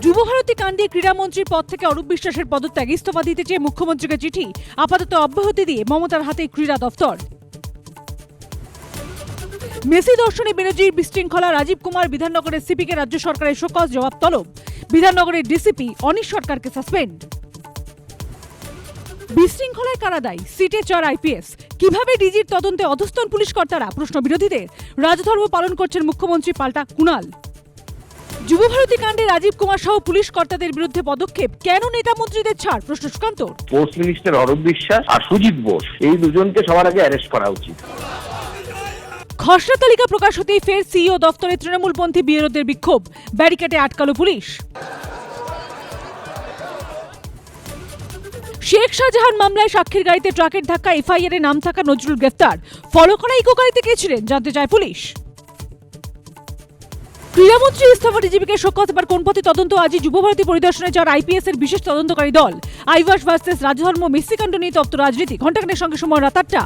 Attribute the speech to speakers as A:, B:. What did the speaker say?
A: যুবভারতী কাণ্ডে ক্রীড়ামন্ত্রীর পদ থেকে অরূপ বিশ্বাসের পদত্যাগ, ইস্তফা দিতে চেয়ে মুখ্যমন্ত্রীকে চিঠি, আপাতত অব্যাহতি দিয়ে মমতার হাতে ক্রীড়া দফতর। মেসি দর্শনে বেনজির বিশৃঙ্খলা, রাজীব কুমার বিধাননগরের সিপিকে রাজ্য সরকারের শোকজ জবাব তলব, বিধাননগরের ডিসিপি অনিশ সরকারকে সাসপেন্ড। বিশৃঙ্খলায় কারা দায়ী? সিটে চর আইপিএস। কিভাবে ডিজির তদন্তে অধস্তন পুলিশ কর্তারা? প্রশ্ন বিরোধীদের। রাজধর্ম পালন করছেন মুখ্যমন্ত্রী, পাল্টা কুণাল। যুবভারতী কাণ্ডে রাজীব কুমার সহ পুলিশ কর্তাদের বিরুদ্ধে পদক্ষেপ, কেন নেতা মন্ত্রীদের ছাড়? প্রশ্ন সুকান্ত।
B: স্পোর্টস মিনিস্টার অরূপ বিশ্বাস আর সুজিত বোস, এই দুজনকে সবার আগে অ্যারেস্ট করা উচিত।
A: খসড়া তালিকা প্রকাশ হতেই ফের সিইও দফতরে তৃণমূলপন্থী বিএলওদের বিক্ষোভ, ব্যারিকেডে আটকালো পুলিশ। শেখ শাহজাহান মামলায় সাক্ষীর গাড়িতে ট্রাকের ধাক্কা, এফআইআর এ নাম থাকা নজরুল গ্রেফতার। ফলো করা ইকো গাড়িতে কে ছিলেন জানতে চায় পুলিশ। ক্রীড়ামন্ত্রী ইস্তফা, ডিজিপিকে শোকজ, এবার কোন পথে তদন্ত? আজই যুবভারতী পরিদর্শনে যাওয়ার আইপিএস এর বিশেষ তদন্তকারী দল। আইভাস ভার্সেস রাজধর্ম, মেসি কাণ্ড নিয়ে তপ্ত রাজনীতি। ঘণ্টাখানেক সঙ্গে সময় রাত ৮টা।